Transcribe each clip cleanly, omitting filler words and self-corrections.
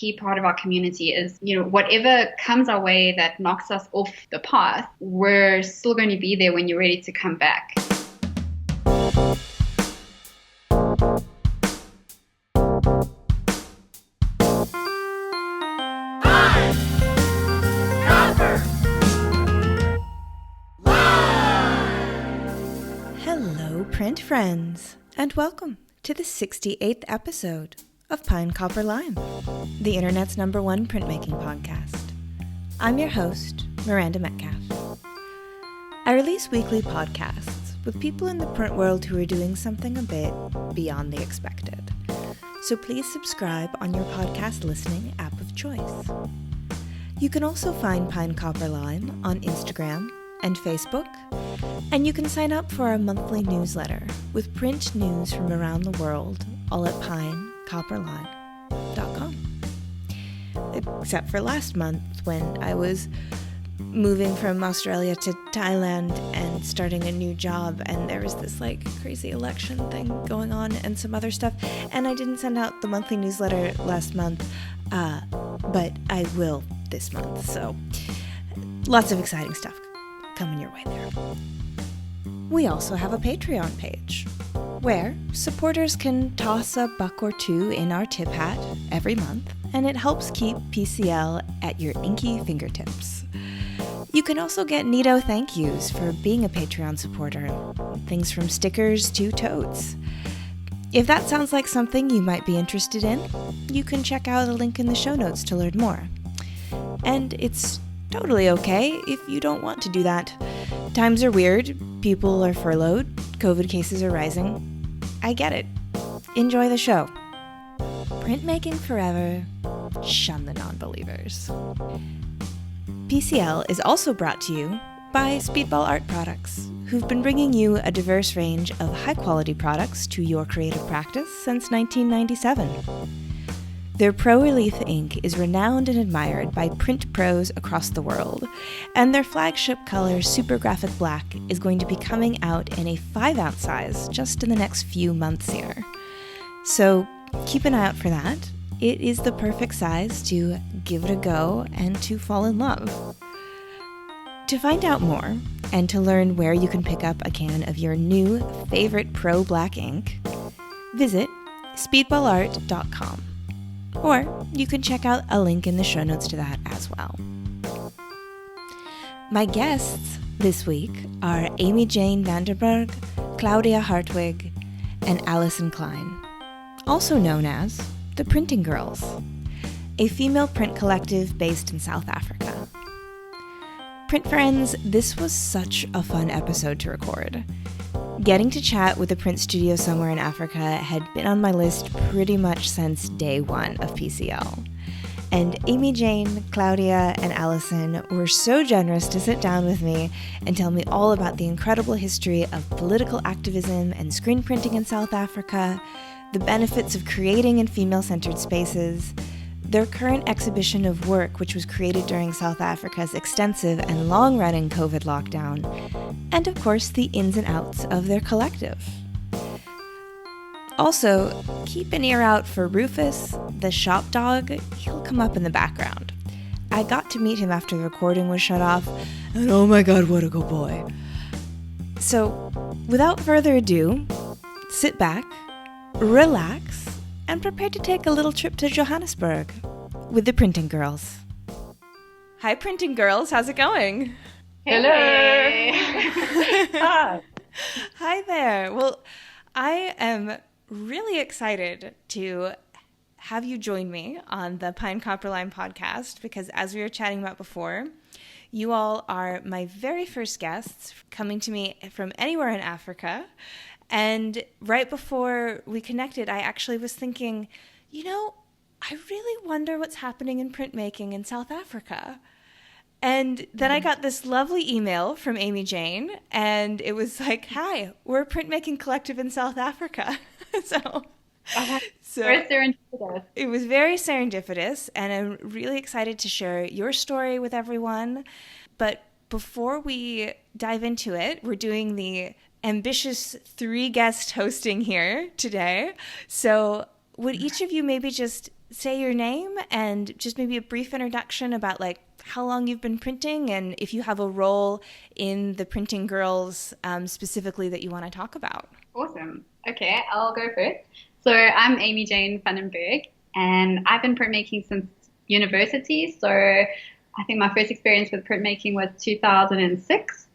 key part of our community is, whatever comes our way that knocks us off the path, we're still going to be there when you're ready to come back. Hello, print friends, and welcome to the 68th episode of Pine Copper Lime, the internet's #1 printmaking podcast. I'm your host, Miranda Metcalf. I release weekly podcasts with people in the print world who are doing something a bit beyond the expected. So please subscribe on your podcast listening app of choice. You can also find Pine Copper Lime on Instagram and Facebook, and you can sign up for our monthly newsletter with print news from around the world, all at pinecopperlime.com. Except for last month when I was moving from Australia to Thailand and starting a new job, and there was this crazy election thing going on and some other stuff, and I didn't send out the monthly newsletter last month, but I will this month, so lots of exciting stuff coming your way there. We also have a Patreon page where supporters can toss a $1 or $2 in our tip hat every month, and it helps keep PCL at your inky fingertips. You can also get neato thank yous for being a Patreon supporter, things from stickers to totes. If that sounds like something you might be interested in, you can check out a link in the show notes to learn more. And it's totally okay if you don't want to do that. Times are weird, people are furloughed, COVID cases are rising. I get it. Enjoy the show. Printmaking forever, shun the non-believers. PCL is also brought to you by Speedball Art Products, who've been bringing you a diverse range of high-quality products to your creative practice since 1997. Their Pro Relief ink is renowned and admired by print pros across the world, and their flagship color, Super Graphic Black, is going to be coming out in a 5-ounce size just in the next few months here. So keep an eye out for that. It is the perfect size to give it a go and to fall in love. To find out more, and to learn where you can pick up a can of your new favorite Pro Black ink, visit speedballart.com. Or you can check out a link in the show notes to that as well. My guests this week are Amy Jane Vanderberg, Cloudia Hartwig, and Allison Klein, also known as the Printing Girls, a female print collective based in South Africa. Print friends, this was such a fun episode to record. Getting to chat with a print studio somewhere in Africa had been on my list pretty much since day one of PCL. And Amy Jane, Cloudia, and Allison were so generous to sit down with me and tell me all about the incredible history of political activism and screen printing in South Africa, the benefits of creating in female-centered spaces, their current exhibition of work, which was created during South Africa's extensive and long-running COVID lockdown, and of course the ins and outs of their collective. Also, keep an ear out for Rufus, the shop dog. He'll come up in the background. I got to meet him after the recording was shut off, and oh my god, what a good boy. So, without further ado, sit back, relax, and prepare to take a little trip to Johannesburg with the Printing Girls. Hi, Printing Girls. How's it going? Hello. Hi. Hi there. Well, I am really excited to have you join me on the Pine Copper Lime podcast because, as we were chatting about before, you all are my very first guests coming to me from anywhere in Africa. And right before we connected, I actually was thinking, I really wonder what's happening in printmaking in South Africa. And then I got this lovely email from Amy Jane, and it was like, hi, we're a printmaking collective in South Africa. So very serendipitous. It was very serendipitous, and I'm really excited to share your story with everyone. But before we dive into it, we're doing the ambitious 3-guest hosting here today. So would each of you maybe just say your name and just maybe a brief introduction about like how long you've been printing and if you have a role in the Printing Girls specifically that you want to talk about. Awesome. Okay, I'll go first. So I'm Amy Jane van den Bergh, and I've been printmaking since university. So I think my first experience with printmaking was 2006.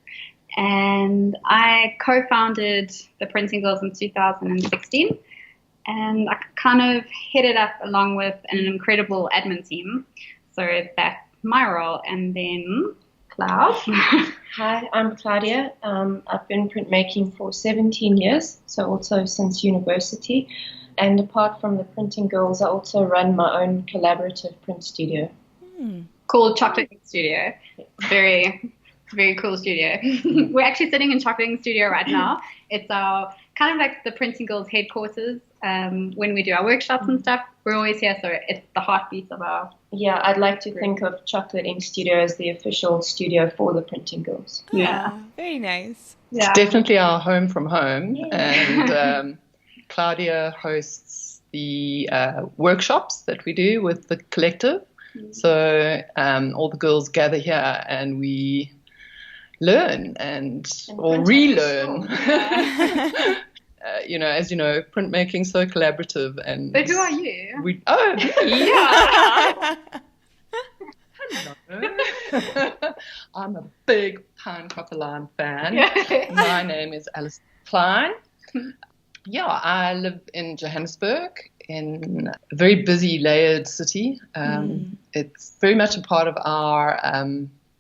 And I co-founded the Printing Girls in 2016. And I kind of headed up along with an incredible admin team. So that's my role. And then Cloud. Hi, I'm Cloudia. I've been printmaking for 17 years, so also since university. And apart from the Printing Girls, I also run my own collaborative print studio. Called Chocolate Ink Studio. Very cool studio. We're actually sitting in Chocolate Ink Studio right now. It's our kind of like the Printing Girls headquarters. When we do our workshops and stuff, we're always here, so it's the heartbeat of our... Yeah, I'd like to think of Chocolate Ink Studio as the official studio for the Printing Girls. Yeah, very nice. Yeah. It's definitely our home from home, and Cloudia hosts the workshops that we do with the collective. So all the girls gather here and we learn or relearn. As you know, printmaking's so collaborative. But who are you? Me? Hello. I'm a big Pine Copper Line fan. My name is Allison Klein. Yeah, I live in Johannesburg, in a very busy, layered city. It's very much a part of our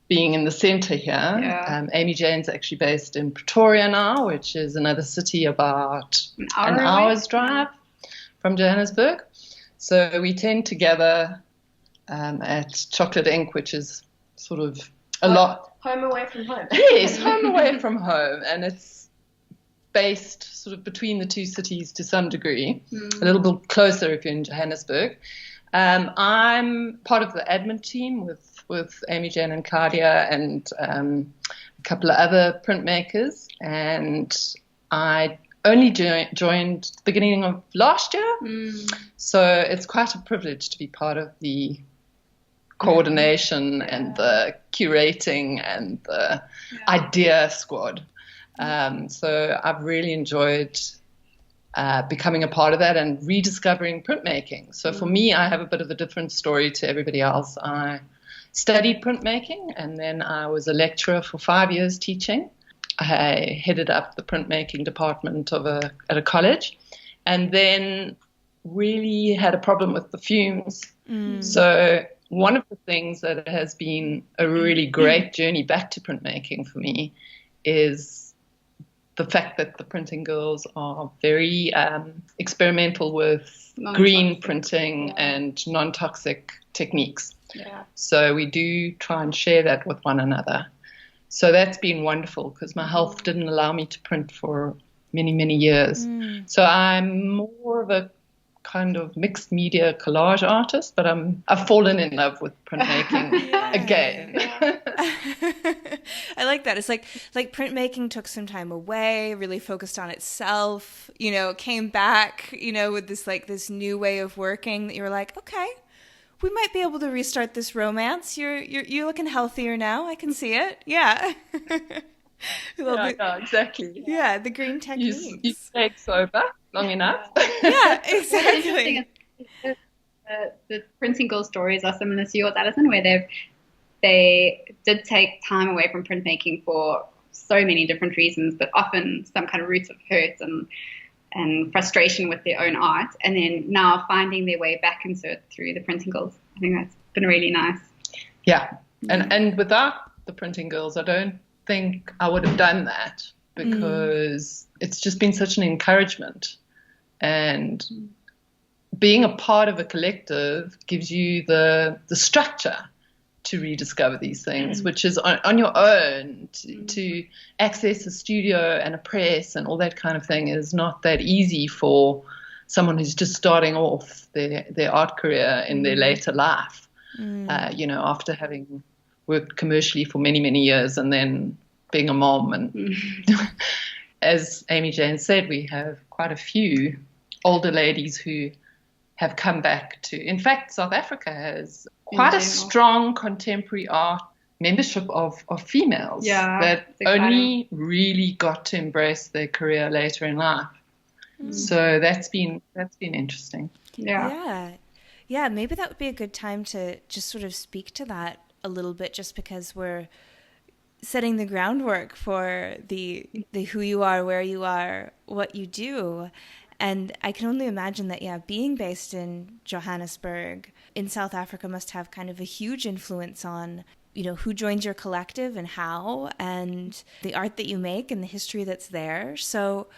being in the centre here. Yeah. Amy Jane's actually based in Pretoria now, which is another city about an hour's drive from Johannesburg. So we tend to gather at Chocolate Ink, which is sort of a lot. Home away from home. Yes, home away from home. And it's based sort of between the two cities to some degree, a little bit closer if you're in Johannesburg. I'm part of the admin team with Amy Jane and Cloudia and a couple of other printmakers, and I only joined the beginning of last year, so it's quite a privilege to be part of the coordination and the curating and the idea squad. So I've really enjoyed becoming a part of that and rediscovering printmaking. So for me, I have a bit of a different story to everybody else. I studied printmaking, and then I was a lecturer for 5 years teaching. I headed up the printmaking department at a college, and then really had a problem with the fumes. So one of the things that has been a really great journey back to printmaking for me is the fact that the Printing Girls are very experimental with green printing and non-toxic techniques. Yeah. So we do try and share that with one another. So that's been wonderful because my health didn't allow me to print for many, many years. So I'm more of a kind of mixed media collage artist, but I've fallen in love with printmaking again. I like that. It's like printmaking took some time away, really focused on itself, came back, with this new way of working that you were like, okay, we might be able to restart this romance. You're looking healthier now. I can see it. Yeah. Exactly. Yeah, the green techniques. You stayed sober long enough. Yeah, exactly. The Printing Girl stories are similar to yours, Allison, where they did take time away from printmaking for so many different reasons, but often some kind of roots of hurt and frustration with their own art, and then now finding their way back into it through the Printing Girls. I think that's been really nice. Yeah, and without the Printing Girls, I don't think I would have done that, because it's just been such an encouragement, and being a part of a collective gives you the structure to rediscover these things, which is on your own. To access a studio and a press and all that kind of thing is not that easy for someone who's just starting off their art career in their later life, after having worked commercially for many, many years and then being a mom. And as Amy Jane said, we have quite a few older ladies who have come back to. In fact, South Africa has quite a strong contemporary art membership of females that only really got to embrace their career later in life. So that's been interesting. Yeah, maybe that would be a good time to just sort of speak to that a little bit, just because we're setting the groundwork for the who you are, where you are, what you do. And I can only imagine that, being based in Johannesburg in South Africa must have kind of a huge influence on, who joins your collective and how, and the art that you make and the history that's there. So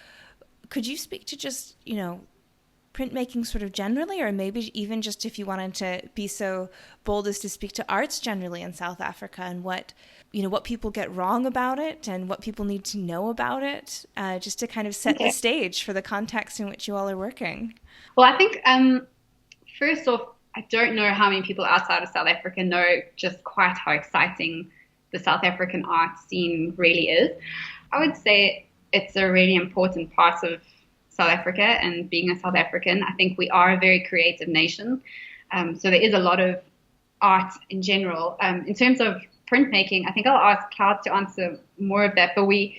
could you speak to just, printmaking sort of generally, or maybe even just if you wanted to be so bold as to speak to arts generally in South Africa, and what people get wrong about it and what people need to know about it, just to kind of set the stage for the context in which you all are working? Well, I think first off, I don't know how many people outside of South Africa know just quite how exciting the South African art scene really is. I would say it's a really important part of South Africa, and being a South African, I think we are a very creative nation. So there is a lot of art in general. In terms of printmaking, I think I'll ask Cloud to answer more of that, but we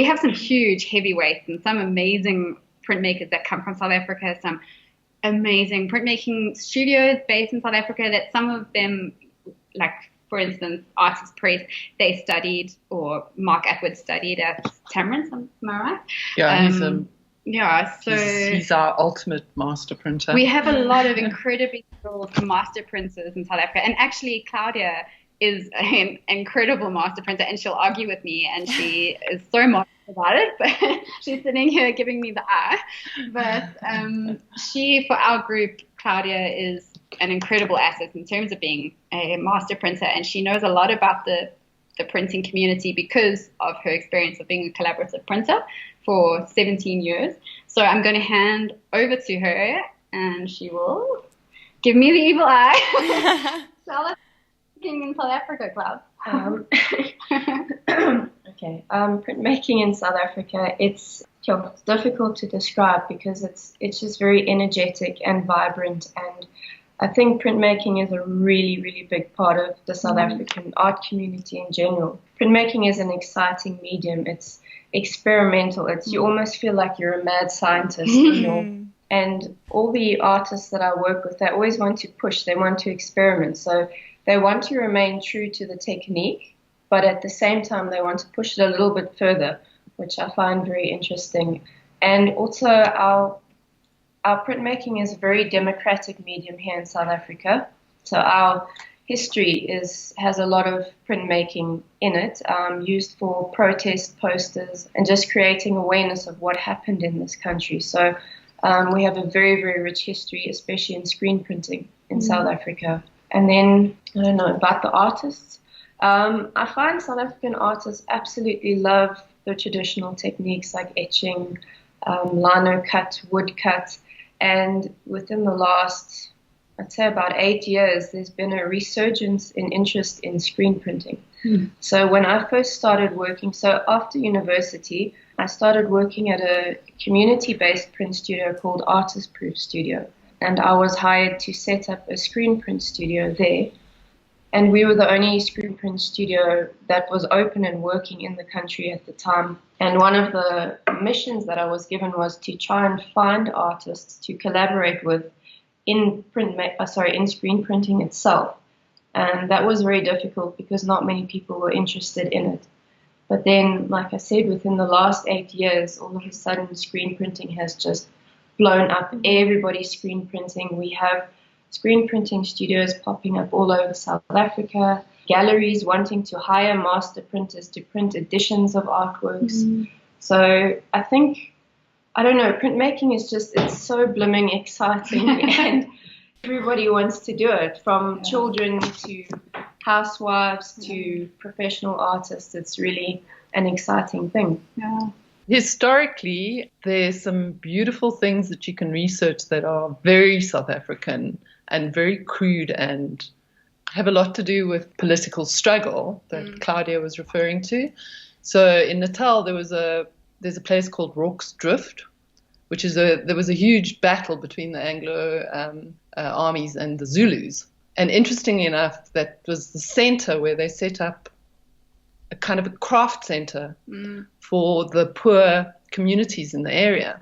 have some huge heavyweights and some amazing printmakers that come from South Africa, some amazing printmaking studios based in South Africa that some of them, like for instance, Artist Press, they studied, or Mark Atwood studied at Tamarind, am I right? Yeah, he's our ultimate master printer. We have a lot of incredibly skilled master printers in South Africa, and actually Cloudia is an incredible master printer, and she'll argue with me, and she is so modest about it, but she's sitting here giving me the eye. But she, for our group, Cloudia is an incredible asset in terms of being a master printer, and she knows a lot about the printing community because of her experience of being a collaborative printer for 17 years. So I'm going to hand over to her, and she will give me the evil eye. Tell us in South Africa, Cloud. Okay. Printmaking in South Africa, it's difficult to describe because it's just very energetic and vibrant, and I think printmaking is a really, really big part of the South African art community in general. Printmaking is an exciting medium. It's experimental. You almost feel like you're a mad scientist. And all the artists that I work with, they always want to push. They want to experiment. So they want to remain true to the technique, but at the same time, they want to push it a little bit further, which I find very interesting. And also our printmaking is a very democratic medium here in South Africa. So our history has a lot of printmaking in it, used for protest posters and just creating awareness of what happened in this country. So we have a very, very rich history, especially in screen printing in South Africa. And then, I don't know, about the artists. I find South African artists absolutely love the traditional techniques like etching, lino cut, wood cut. And within the last, I'd say about 8 years, there's been a resurgence in interest in screen printing. So when I first started working, so after university, I started working at a community-based print studio called Artist Proof Studio. And I was hired to set up a screen print studio there. And we were the only screen print studio that was open and working in the country at the time. And one of the missions that I was given was to try and find artists to collaborate with in screen printing itself. And that was very difficult because not many people were interested in it. But then, like I said, within the last 8 years, all of a sudden screen printing has just blown up. Everybody's screen printing. We have screen printing studios popping up all over South Africa, galleries wanting to hire master printers to print editions of artworks. So I think, I don't know, printmaking is just, it's so blooming exciting and everybody wants to do it, from children to housewives to professional artists. It's really an exciting thing. Historically, there's some beautiful things that you can research that are very South African and very crude and have a lot to do with political struggle that Cloudia was referring to. So in Natal, there's a place called Rorke's Drift, there was a huge battle between the Anglo armies and the Zulus. And interestingly enough, that was the center where they set up a kind of a craft center for the poor communities in the area.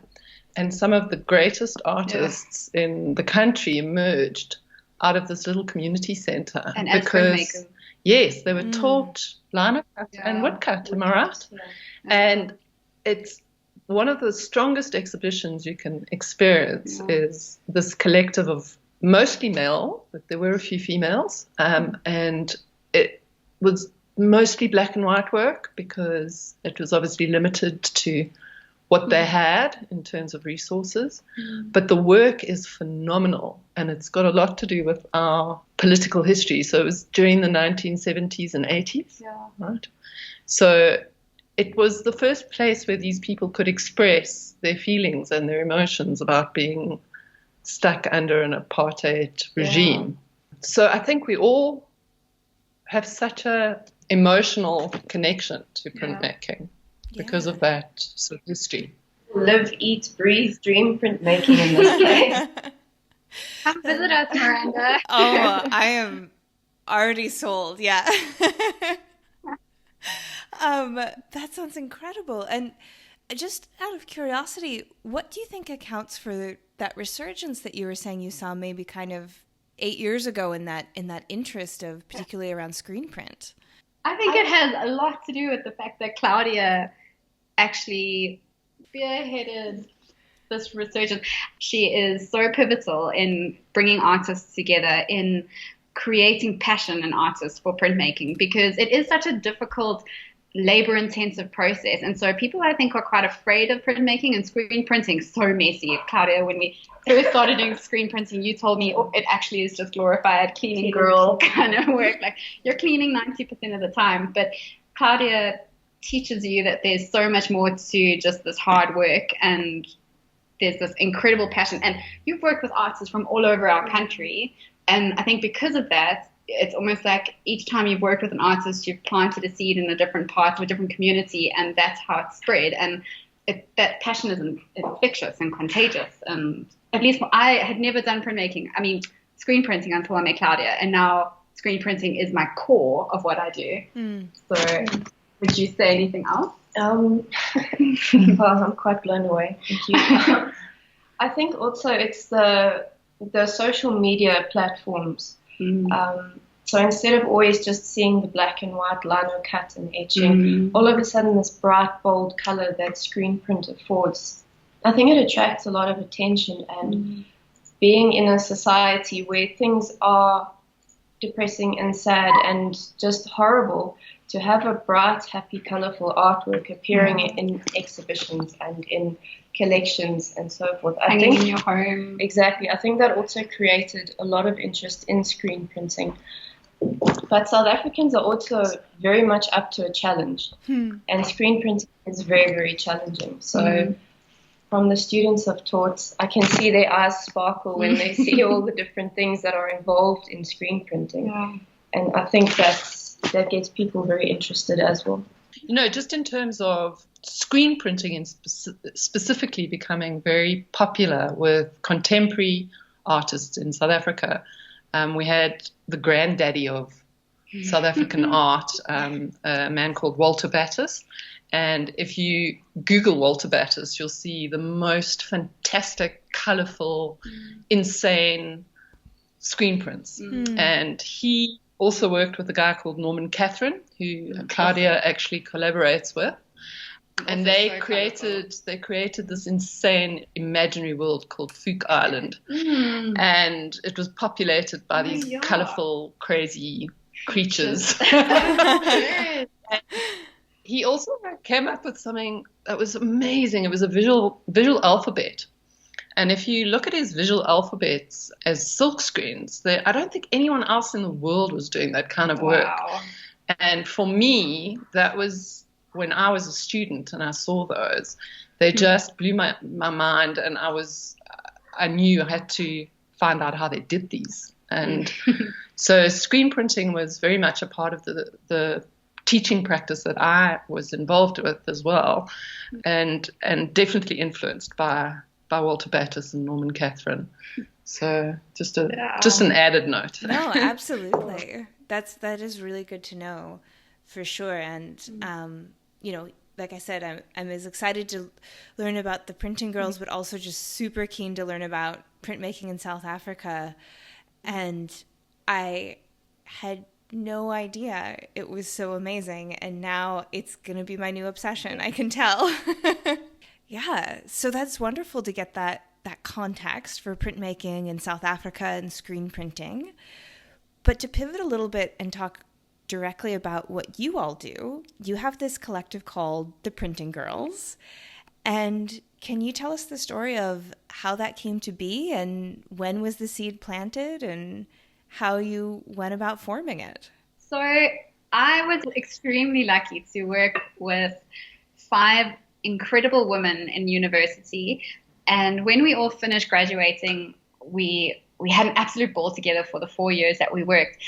And some of the greatest artists in the country emerged out of this little community center. And as printmakers. Yes, they were taught lino cut and woodcut, am I right? Yeah. And it's one of the strongest exhibitions you can experience is this collective of mostly male, but there were a few females, and it was mostly black and white work because it was obviously limited to what they had in terms of resources. But the work is phenomenal, and it's got a lot to do with our political history. So it was during the 1970s and 80s, right? So it was the first place where these people could express their feelings and their emotions about being stuck under an apartheid regime. So I think we all have such a emotional connection to printmaking because of that sort of history. Live, eat, breathe, dream printmaking in this place. Come visit us, Miranda. Oh, I am already sold. Yeah. That sounds incredible. And just out of curiosity, what do you think accounts for that resurgence that you were saying you saw maybe kind of 8 years ago in that interest of particularly around screen print? I think it has a lot to do with the fact that Cloudia actually spearheaded this resurgence. She is so pivotal in bringing artists together, in creating passion in artists for printmaking, because it is such a difficult, labor-intensive process. And so people, I think, are quite afraid of printmaking, and screen printing so messy. Cloudia, when we first started doing screen printing, you told me it actually is just glorified cleaning girl kind of work. Like, you're cleaning 90% of the time. But Cloudia teaches you that there's so much more to just this hard work, and there's this incredible passion. And you've worked with artists from all over our country, and I think because of that, it's almost like each time you've worked with an artist, you've planted a seed in a different part of a different community, and that's how it's spread. And that passion is infectious and contagious. And at least I had never done printmaking. I mean, screen printing until I met Cloudia, and now screen printing is my core of what I do. So would you say anything else? Well, I'm quite blown away. Thank you. I think also it's the social media platforms. So instead of always just seeing the black and white lino cut and etching, all of a sudden this bright, bold color that screen print affords, I think it attracts a lot of attention. And being in a society where things are depressing and sad and just horrible, to have a bright, happy, colorful artwork appearing in exhibitions and in collections and so forth. I think in your home. Exactly. I think that also created a lot of interest in screen printing. But South Africans are also very much up to a challenge. And screen printing is very, very challenging. So from the students I've taught, I can see their eyes sparkle when they see all the different things that are involved in screen printing. And I think that gets people very interested as well. You know, just in terms of screen printing and specifically becoming very popular with contemporary artists in South Africa, we had the granddaddy of South African art, a man called Walter Battis. And if you Google Walter Battis, you'll see the most fantastic, colorful, insane screen prints. And he also worked with a guy called Norman Catherine, who Cloudia actually collaborates with. And they created this insane imaginary world called Fook Island. And it was populated by these colorful, crazy creatures. He also came up with something that was amazing. It was a visual alphabet. And if you look at his visual alphabets as silk screens, I don't think anyone else in the world was doing that kind of work. And for me, that was when I was a student and I saw those. They just blew my mind, and I knew I had to find out how they did these. And so screen printing was very much a part of the teaching practice that I was involved with as well, and definitely influenced by by Walter Battis and Norman Catherine. So just an added note. No, absolutely. That is really good to know, for sure. And like I said, I'm as excited to learn about the Printing Girls, but also just super keen to learn about printmaking in South Africa. And I had no idea it was so amazing, and now it's going to be my new obsession, I can tell. Yeah, so that's wonderful to get that context for printmaking in South Africa and screen printing. But to pivot a little bit and talk directly about what you all do, you have this collective called the Printing Girls. And can you tell us the story of how that came to be, and when was the seed planted, and how you went about forming it? So I was extremely lucky to work with 5 incredible women in university. And when we all finished graduating, we had an absolute ball together for the 4 years that we worked.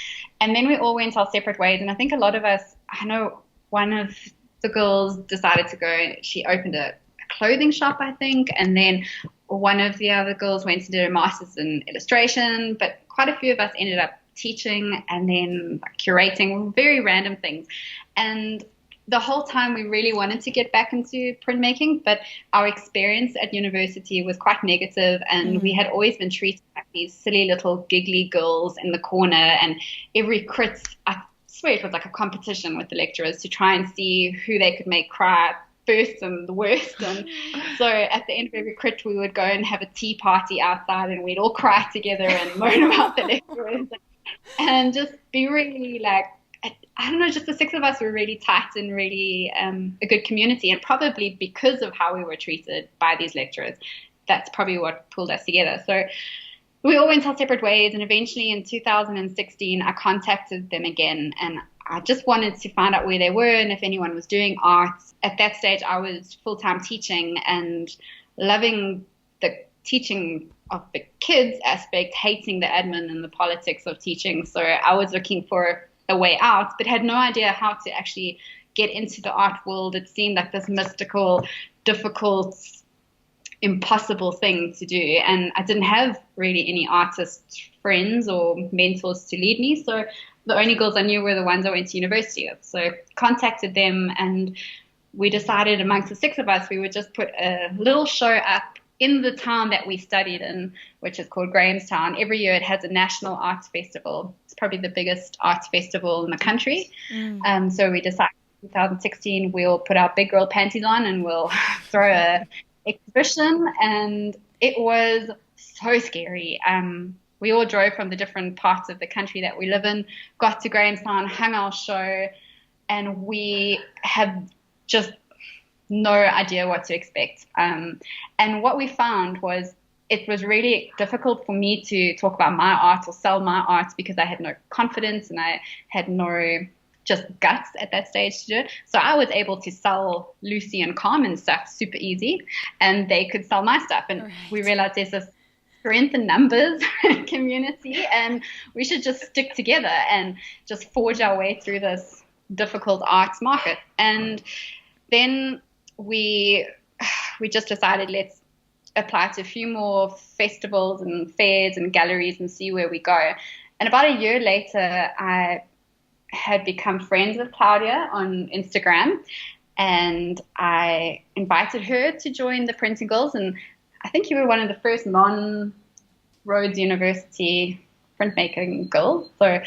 And then we all went our separate ways. And I think a lot of us, I know one of the girls decided to go, she opened a clothing shop, I think. And then one of the other girls went to do a master's in illustration. But quite a few of us ended up teaching and then curating, very random things. And the whole time we really wanted to get back into printmaking, but our experience at university was quite negative, and we had always been treated like these silly little giggly girls in the corner, and every crit, I swear it was like a competition with the lecturers to try and see who they could make cry first and the worst. And so at the end of every crit, we would go and have a tea party outside, and we'd all cry together and moan about the lecturers and just be really like, I don't know, just the 6 of us were really tight and really a good community. And probably because of how we were treated by these lecturers, that's probably what pulled us together. So we all went our separate ways. And eventually in 2016, I contacted them again. And I just wanted to find out where they were and if anyone was doing art. At that stage, I was full-time teaching and loving the teaching of the kids aspect, hating the admin and the politics of teaching. So I was looking for a way out, but had no idea how to actually get into the art world. It seemed like this mystical, difficult, impossible thing to do. And I didn't have really any artist friends or mentors to lead me. So the only girls I knew were the ones I went to university with. So contacted them, and we decided amongst the 6 of us, we would just put a little show up in the town that we studied in, which is called Grahamstown. Every year it has a national arts festival. It's probably the biggest arts festival in the country. So we decided in 2016 we'll put our big girl panties on and we'll throw a exhibition. And it was so scary. We all drove from the different parts of the country that we live in, got to Grahamstown, hung our show, and we had just no idea what to expect. And what we found was it was really difficult for me to talk about my art or sell my art because I had no confidence and I had no just guts at that stage to do it. So I was able to sell Lucy and Carmen stuff super easy, and they could sell my stuff. And we realized there's this strength in numbers community, and we should just stick together and just forge our way through this difficult arts market. And then we just decided, let's apply to a few more festivals and fairs and galleries and see where we go. And about a year later, I had become friends with Cloudia on Instagram, and I invited her to join the Printing Girls. And I think you were one of the first non-Rhodes University printmaking girls. So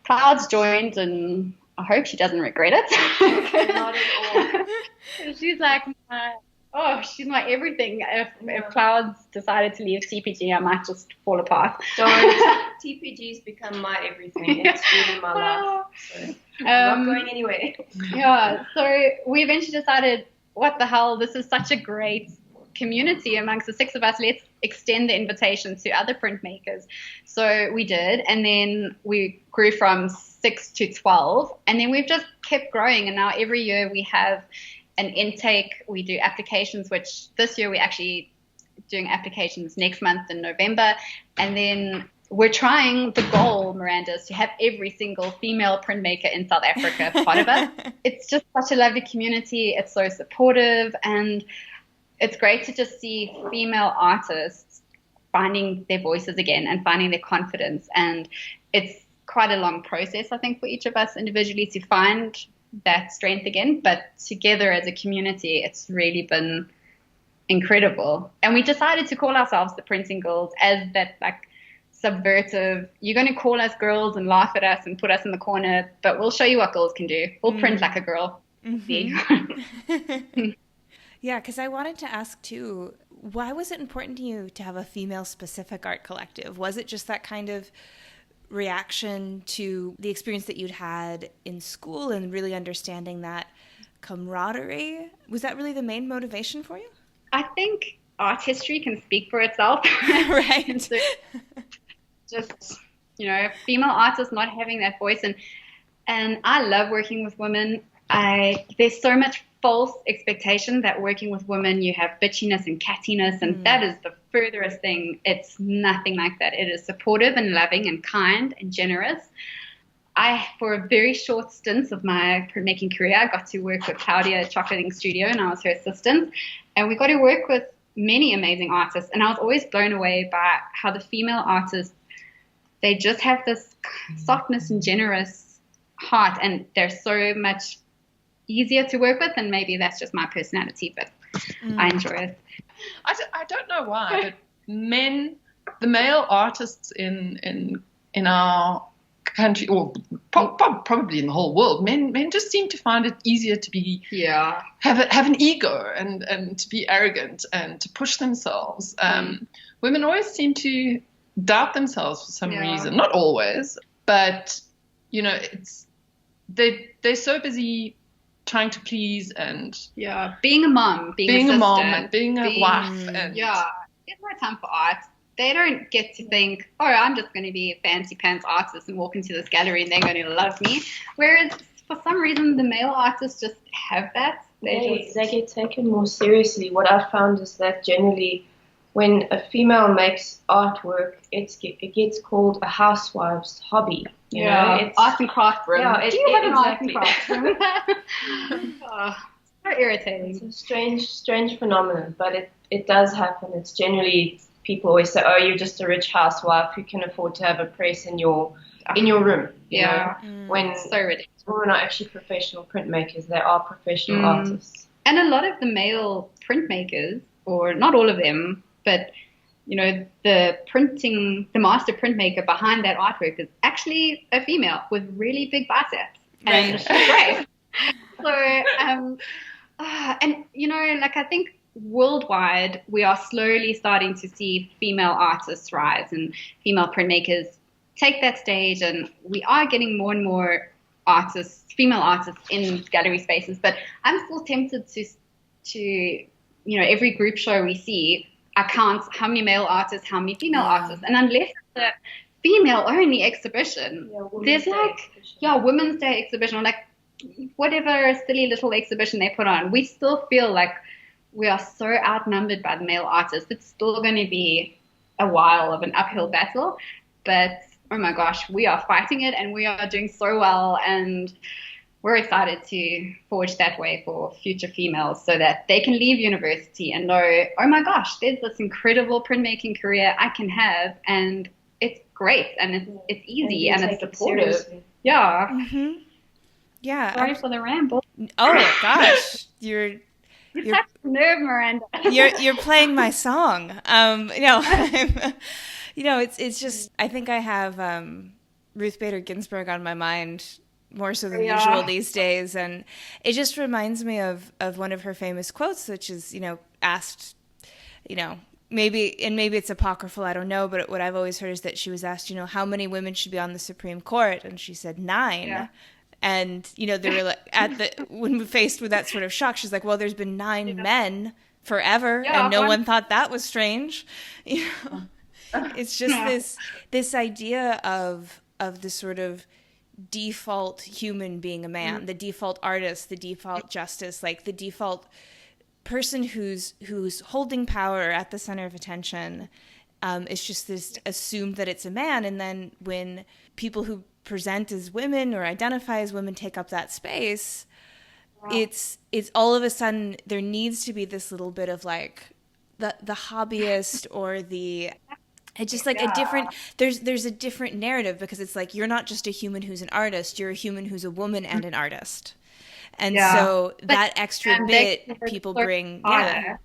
Clouds joined, and I hope she doesn't regret it. Not at all. She's like she's my everything. If Clouds decided to leave TPG, I might just fall apart. Don't. TPG's become my everything. It's really my life. So I'm not going anywhere. Yeah. So we eventually decided, what the hell? This is such a great community amongst the 6 of us. Let's extend the invitation to other printmakers. So we did, and then we grew from 6 to 12, and then we've just kept growing. And now every year we have an intake. We do applications, which this year we're actually doing applications next month in November. And then we're trying, the goal, Miranda, is to have every single female printmaker in South Africa part of us. It's just such a lovely community. It's so supportive, and it's great to just see female artists finding their voices again and finding their confidence. And it's quite a long process, I think, for each of us individually to find that strength again. But together as a community, it's really been incredible. And we decided to call ourselves the Printing Girls, as that like subversive, you're going to call us girls and laugh at us and put us in the corner, but we'll show you what girls can do. We'll print like a girl. Mm-hmm. Yeah, because I wanted to ask too, why was it important to you to have a female-specific art collective? Was it just that kind of reaction to the experience that you'd had in school and really understanding that camaraderie? Was that really the main motivation for you? I think art history can speak for itself. Right. So just, female artists not having that voice. And I love working with women. There's so much false expectation that working with women, you have bitchiness and cattiness, and that is the furthest thing. It's nothing like that. It is supportive and loving and kind and generous. For a very short stint of my printmaking career, I got to work with Cloudia at Chocolating Studio, and I was her assistant. And we got to work with many amazing artists, and I was always blown away by how the female artists, they just have this softness and generous heart, and they're so much easier to work with, and maybe that's just my personality, but I enjoy it. I don't know why, but the male artists in our country, or probably in the whole world, men just seem to find it easier to be have an ego and to be arrogant and to push themselves. Women always seem to doubt themselves for some reason, not always, but they're so busy trying to please and being a mom, being a mom, and being a wife, and there's no time for art. They don't get to think, I'm just going to be a fancy pants artist and walk into this gallery and they're going to love me. Whereas for some reason the male artists just have that. They get taken more seriously. What I've found is that generally when a female makes artwork, it gets called a housewife's hobby. You know, it's art and craft room. Yeah, do you have an art and craft room? So irritating. It's a strange phenomenon, but it does happen. It's generally, people always say, you're just a rich housewife who can afford to have a press in your room. You know? When so ridiculous. Women are actually professional printmakers. They are professional artists. And a lot of the male printmakers, or not all of them, but the master printmaker behind that artwork is actually a female with really big biceps. And she's great. So, I think worldwide we are slowly starting to see female artists rise and female printmakers take that stage, and we are getting more and more female artists in gallery spaces. But I'm still tempted to every group show we see, I count how many male artists, how many female artists. And unless it's a female-only exhibition, there's Women's Day exhibition, or like whatever silly little exhibition they put on, we still feel like we are so outnumbered by the male artists. It's still going to be a while of an uphill battle. But, oh my gosh, we are fighting it, and we are doing so well, and we're excited to forge that way for future females so that they can leave university and know, oh my gosh, there's this incredible printmaking career I can have, and it's great, and it's easy, and it's supportive. Yeah. Mm-hmm. Yeah. Sorry for the ramble. Oh gosh, you're touched a nerve, Miranda. you're playing my song. It's just, I think I have Ruth Bader Ginsburg on my mind more so than usual these days, and it just reminds me of one of her famous quotes, which is, asked, maybe it's apocryphal, I don't know, but what I've always heard is that she was asked, how many women should be on the Supreme Court, and she said 9. Yeah. And they were like, when faced with that sort of shock, she's like, well, there's been 9 men forever, and no one thought that was strange. It's just this idea of the sort of default human being a man, the default artist, the default justice, like the default person who's holding power at the center of attention. It's just this assumed that it's a man, and then when people who present as women or identify as women take up that space, it's all of a sudden there needs to be this little bit of like the hobbyist or the it's just like a different there's a different narrative, because it's like you're not just a human who's an artist, you're a human who's a woman and an artist. And so that extra bit people bring yeah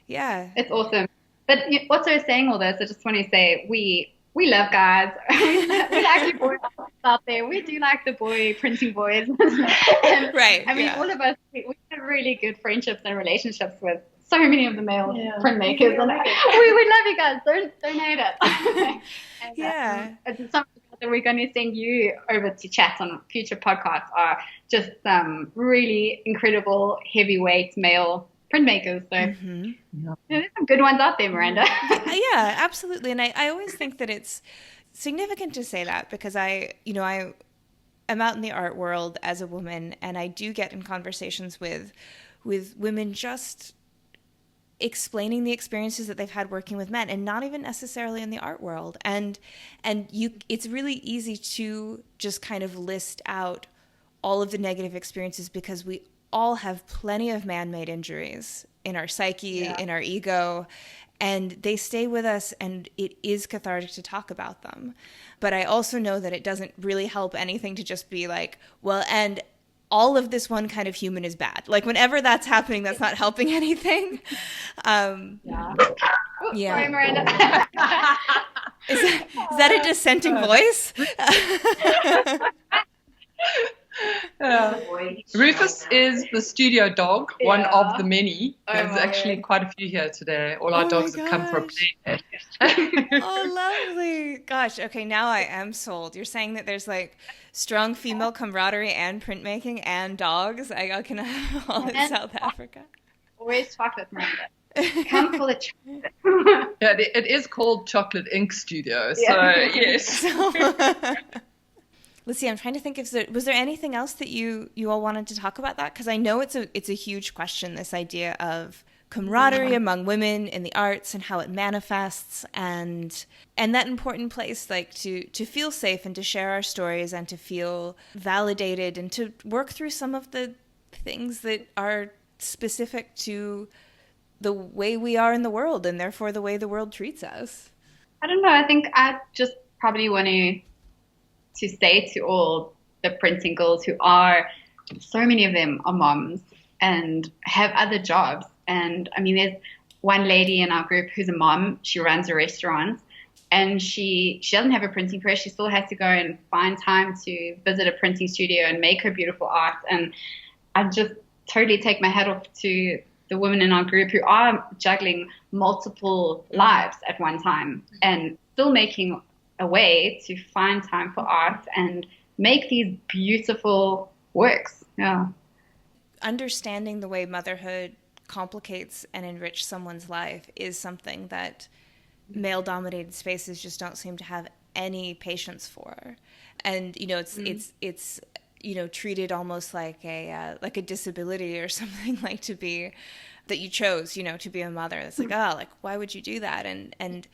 it's awesome. But also saying all this, I just want to say we love guys. we like you boys out there. We do like the boy printing boys. And, right. I mean, all of us, we have really good friendships and relationships with so many of the male printmakers. And we love you guys. Don't hate it. And, it's something that we're going to send you over to chat on future podcasts are just some really incredible heavyweight male printmakers. So there's some good ones out there, Miranda. Yeah, absolutely. And I always think that it's significant to say that, because I'm out in the art world as a woman, and I do get in conversations with women just explaining the experiences that they've had working with men, and not even necessarily in the art world. And it's really easy to just kind of list out all of the negative experiences, because we all have plenty of man-made injuries in our psyche, in our ego, and they stay with us, and it is cathartic to talk about them. But I also know that it doesn't really help anything to just be like, well, and all of this one kind of human is bad. Like, whenever that's happening, that's not helping anything. Sorry, Miranda. Is that a dissenting voice? Rufus is the studio dog, one of the many. There's actually quite a few here today. All our dogs have come for a play. Oh, lovely. Gosh, okay, now I am sold. You're saying that there's like strong female camaraderie and printmaking and dogs. I can have all in South Africa. Always chocolate, Miranda. Come for the chocolate. Yeah, it is called Chocolate Ink Studio, so yes. Let's see, I'm trying to think if was there anything else that you all wanted to talk about that? Because I know it's a huge question, this idea of camaraderie among women in the arts and how it manifests, and that important place, like to feel safe and to share our stories and to feel validated and to work through some of the things that are specific to the way we are in the world, and therefore the way the world treats us. I don't know. I think I just probably want to say to all the printing girls who are, so many of them are moms and have other jobs. And I mean, there's one lady in our group who's a mom. She runs a restaurant, and she doesn't have a printing press. She still has to go and find time to visit a printing studio and make her beautiful art. And I just totally take my hat off to the women in our group who are juggling multiple lives at one time and still making a way to find time for art and make these beautiful works. Yeah. Understanding the way motherhood complicates and enriches someone's life is something that male-dominated spaces just don't seem to have any patience for. And it's treated almost like a disability or something, like to be that you chose, to be a mother. It's like, why would you do that? And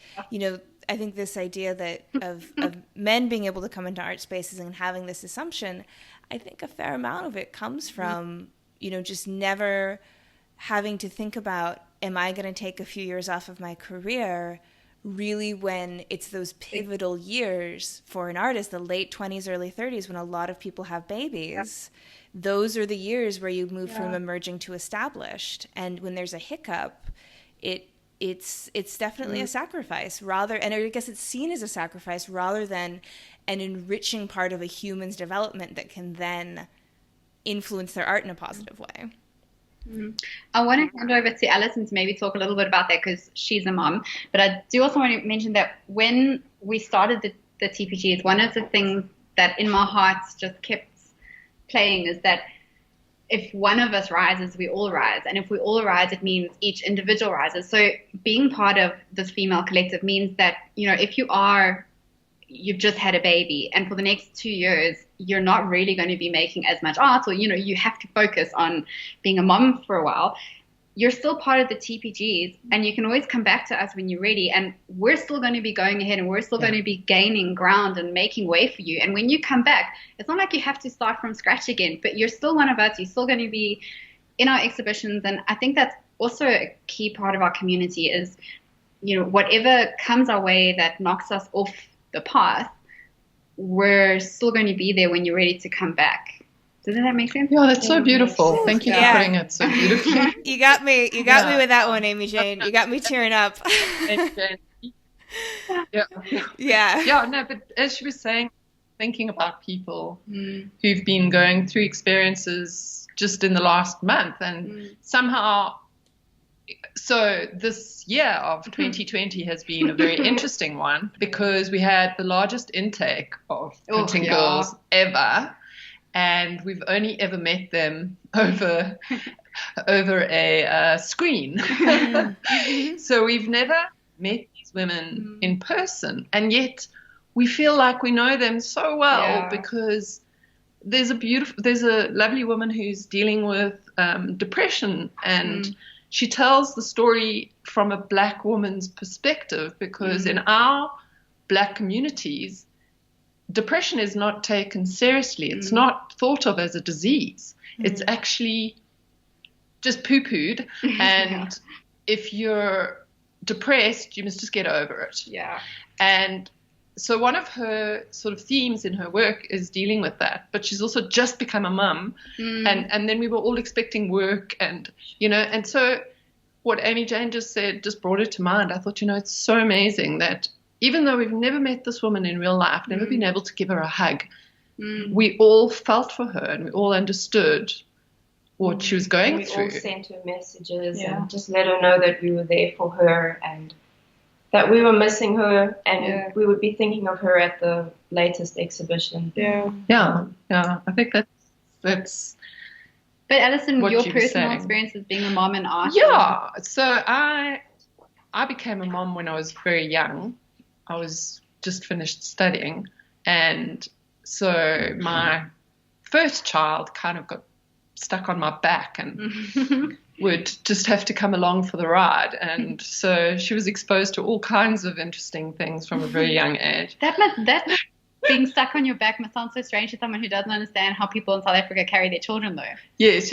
I think this idea that of men being able to come into art spaces and having this assumption, I think a fair amount of it comes from, just never having to think about, am I going to take a few years off of my career, really, when it's those pivotal years for an artist, the late 20s, early 30s, when a lot of people have babies. Those are the years where you move from emerging to established. And when there's a hiccup, it's definitely a sacrifice, and I guess it's seen as a sacrifice rather than an enriching part of a human's development that can then influence their art in a positive way. I want to hand over to Allison to maybe talk a little bit about that, because she's a mom. But I do also want to mention that when we started the TPGs, one of the things that in my heart just kept playing is that if one of us rises, we all rise. And if we all rise, it means each individual rises. So being part of this female collective means that, if you've just had a baby and for the next 2 years, you're not really going to be making as much art, or, you have to focus on being a mom for a while. you're still part of the TPGs, and you can always come back to us when you're ready, and we're still going to be going ahead, and we're still going to be gaining ground and making way for you. And when you come back, it's not like you have to start from scratch again, but you're still one of us. You're still going to be in our exhibitions. And I think that's also a key part of our community is, whatever comes our way that knocks us off the path, we're still going to be there when you're ready to come back. Does that make sense? Yeah, that's so beautiful. Thank you for putting it so beautifully. You got me. You got me with that one, Amy Jane. You got me tearing up. Yeah, no, but as she was saying, thinking about people who've been going through experiences just in the last month, and somehow, so this year of 2020 has been a very interesting one because we had the largest intake of printing girls ever. And we've only ever met them over a screen. So we've never met these women in person. And yet we feel like we know them so well because there's a lovely woman who's dealing with depression, and she tells the story from a Black woman's perspective because in our Black communities, depression is not taken seriously. It's not thought of as a disease. It's actually just poo-pooed. And if you're depressed, you must just get over it. Yeah. And so one of her sort of themes in her work is dealing with that. But she's also just become a mum. And then we were all expecting work and so what Amy Jane just said just brought it to mind. I thought, it's so amazing that even though we've never met this woman in real life, never been able to give her a hug, we all felt for her and we all understood what she was going through. We all sent her messages and just let her know that we were there for her and that we were missing her, and we would be thinking of her at the latest exhibition. Yeah. I think that's. But Allison, your personal experience as being a mom and artist. Yeah. So I became a mom when I was very young. I was just finished studying, and so my first child kind of got stuck on my back and would just have to come along for the ride. And so she was exposed to all kinds of interesting things from a very young age. That being stuck on your back must sound so strange to someone who doesn't understand how people in South Africa carry their children, though. Yes,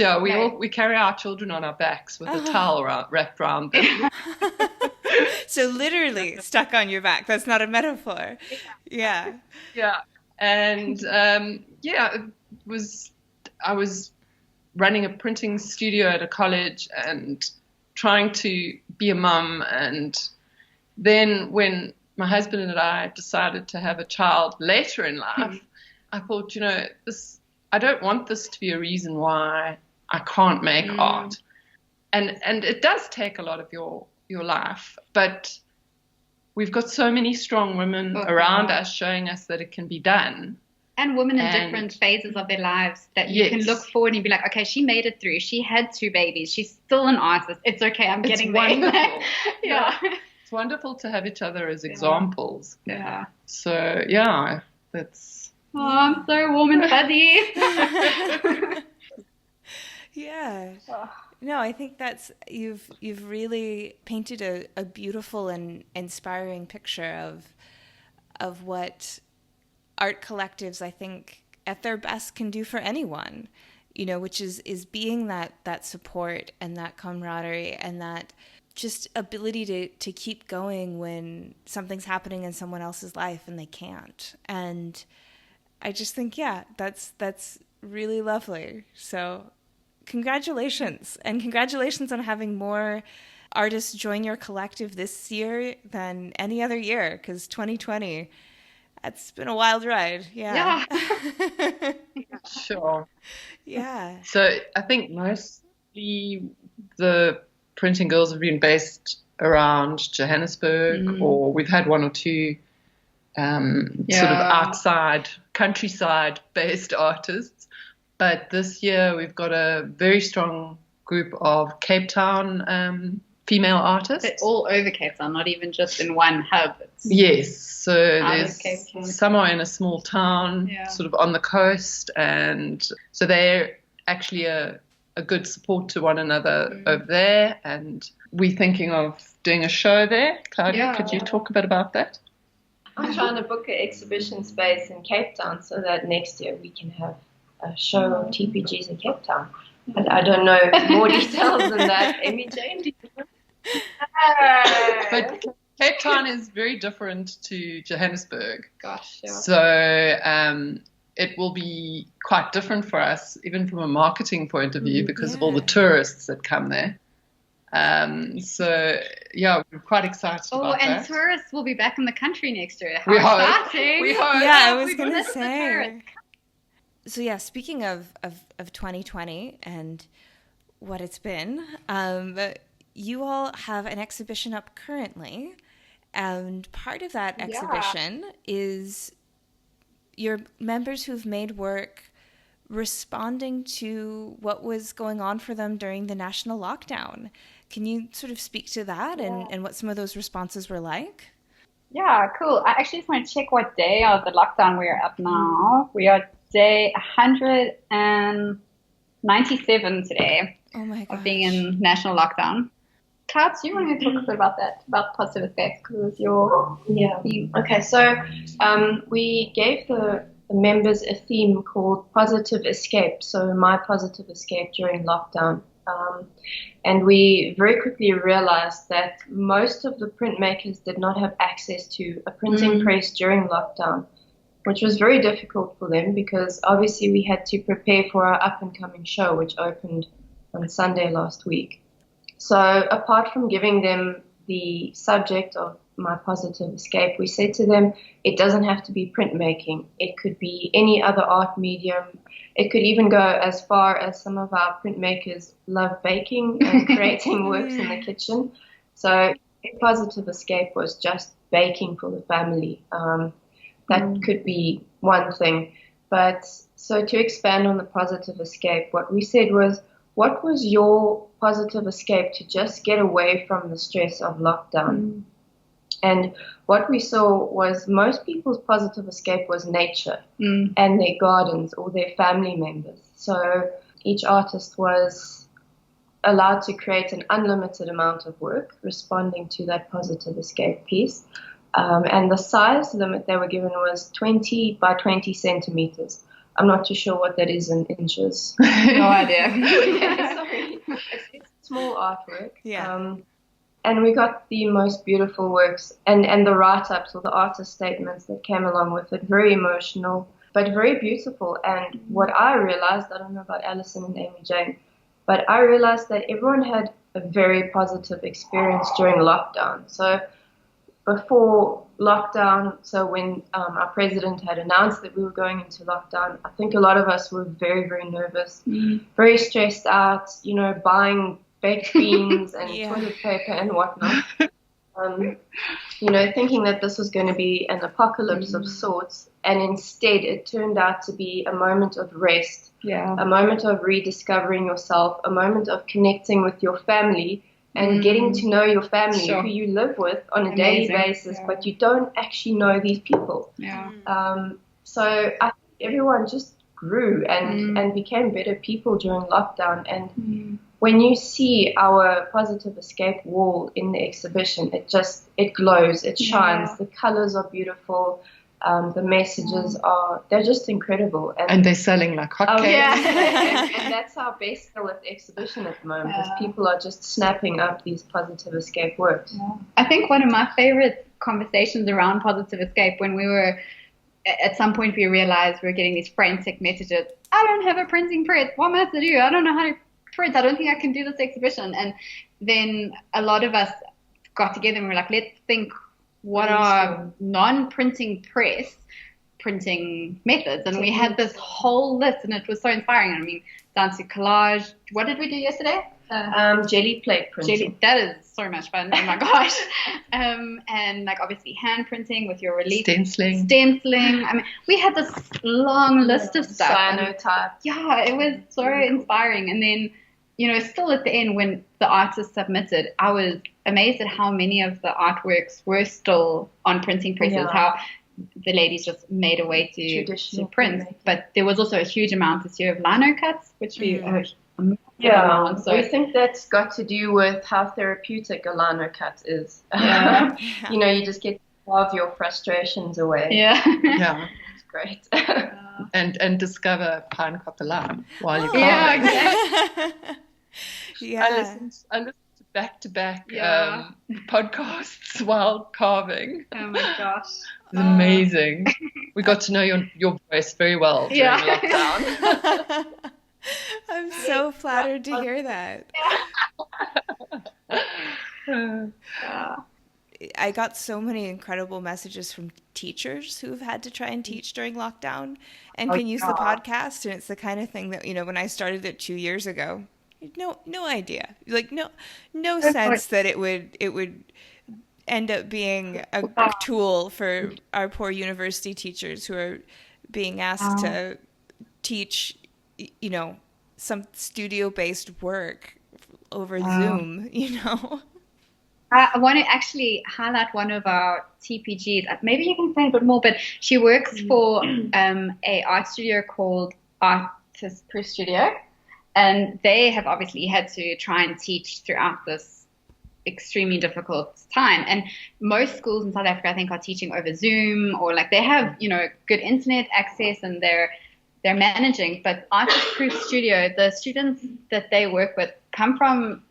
we carry our children on our backs with a towel wrapped around them. So literally stuck on your back. That's not a metaphor. Yeah. And I was running a printing studio at a college and trying to be a mum. And then when my husband and I decided to have a child later in life, I thought, I don't want this to be a reason why I can't make art. And it does take a lot of your life, but we've got so many strong women around us showing us that it can be done. And women in different phases of their lives that you can look forward and be like, okay, she made it through. She had 2 babies. She's still an artist. It's okay. I'm getting wonderful. there. It's wonderful to have each other as examples. Yeah. So, that's... Oh, I'm so warm and fuzzy. Yeah. No, I think that's you've really painted a beautiful and inspiring picture of what art collectives, I think, at their best can do for anyone, which is being that support and that camaraderie and that just ability to keep going when something's happening in someone else's life and they can't. And I just think, that's really lovely. So congratulations. And congratulations on having more artists join your collective this year than any other year, because 2020, that's been a wild ride. Yeah. Sure. Yeah. So I think mostly the printing girls have been based around Johannesburg, or we've had 1 or 2 sort of outside, countryside-based artists. But this year we've got a very strong group of Cape Town female artists. They're all over Cape Town, not even just in one hub. Yes, so there's some are in a small town, sort of on the coast, and so they're actually a a good support to one another over there, and we're thinking of doing a show there. Cloudia, could you talk a bit about that? I'm trying to book an exhibition space in Cape Town so that next year we can have a show of TPGs in Cape Town. But I don't know more details than that. Amy Jane, do you know? But Cape Town is very different to Johannesburg. Gosh, yeah. So it will be quite different for us, even from a marketing point of view, because of all the tourists that come there. So, yeah, we're quite excited about that. Oh, and tourists will be back in the country next year. How We exciting. hope. We hope. Yeah, I was going to say. So, yeah, speaking of 2020 and what it's been, you all have an exhibition up currently, and part of that exhibition is your members who've made work responding to what was going on for them during the national lockdown. Can you sort of speak to that and what some of those responses were like? Yeah, cool. I actually just want to check what day of the lockdown we're at now. We are day 197 today of being in national lockdown. Clouds, do you want to talk a bit about that, about positive escape? Because it was your theme. Okay, so we gave the members a theme called Positive Escape, so my positive escape during lockdown. And we very quickly realized that most of the printmakers did not have access to a printing press during lockdown, which was very difficult for them because obviously we had to prepare for our up-and-coming show, which opened on Sunday last week. So apart from giving them the subject of my positive escape, we said to them, it doesn't have to be printmaking. It could be any other art medium. It could even go as far as some of our printmakers love baking and creating works in the kitchen. So positive escape was just baking for the family. That could be one thing. But so to expand on the positive escape, what we said was, what was your positive escape to just get away from the stress of lockdown? And what we saw was most people's positive escape was nature and their gardens or their family members. So each artist was allowed to create an unlimited amount of work responding to that positive escape piece. And the size limit they were given was 20 by 20 centimeters. I'm not too sure what that is in inches. No idea. Sorry. It's small artwork. Yeah. And we got the most beautiful works and the write-ups or the artist statements that came along with it. Very emotional, but very beautiful. And what I realized, I don't know about Allison and Amy Jane, but I realized that everyone had a very positive experience during lockdown. So before lockdown, so when our president had announced that we were going into lockdown, I think a lot of us were very, very nervous, very stressed out, buying baked beans and toilet paper and whatnot. Thinking that this was going to be an apocalypse of sorts, and instead it turned out to be a moment of rest, a moment of rediscovering yourself, a moment of connecting with your family and getting to know your family who you live with on a daily basis, but you don't actually know these people. So I think everyone just grew and became better people during lockdown. And when you see our positive escape wall in the exhibition, it glows, it shines. The colors are beautiful. The messages they're just incredible. And they're selling like hotcakes. And that's our best sell at the exhibition at the moment, is people are just snapping up these positive escape works. I think one of my favorite conversations around positive escape, when we were, at some point we realized we were getting these frantic messages, I don't have a printing press, what am I to do? I don't know how to print, I don't think I can do this exhibition. And then a lot of us got together and we were like, let's think, what are non-printing press printing methods? And we had this whole list, and it was so inspiring. I mean, down to collage. What did we do yesterday? Jelly plate printing. That is so much fun. Oh my gosh. And like obviously hand printing with your relief. Stenciling. I mean, we had this long list of stuff. Cyanotype. Yeah, it was so inspiring. And then, still at the end when the artist submitted, I was amazed at how many of the artworks were still on printing presses, how the ladies just made a way to print. But there was also a huge amount this year of lino cuts, which we Yeah, So we think that's got to do with how therapeutic a lino cut is. Yeah. You know, you just get to carve your frustrations away. yeah. Yeah. It's great. And discover pine copper lime while you're Yeah, carving. exactly. Yeah. I listened to back-to-back Yeah. podcasts while carving. Oh my gosh. It's amazing. We got to know your voice very well during Yeah. lockdown. I'm so flattered to hear that. Yeah. I got so many incredible messages from teachers who've had to try and teach during lockdown and can use the podcast. And it's the kind of thing that, you know, when I started it 2 years ago, no idea, like no sense that it would end up being a tool for our poor university teachers who are being asked to teach, you know, some studio-based work over Zoom, you know. I want to actually highlight one of our TPGs. Maybe you can say a bit more, but she works for a art studio called Artist Proof Studio, and they have obviously had to try and teach throughout this extremely difficult time. And most schools in South Africa, I think, are teaching over Zoom, or like they have, you know, good internet access and they're managing. But Artist Proof Studio, the students that they work with come from,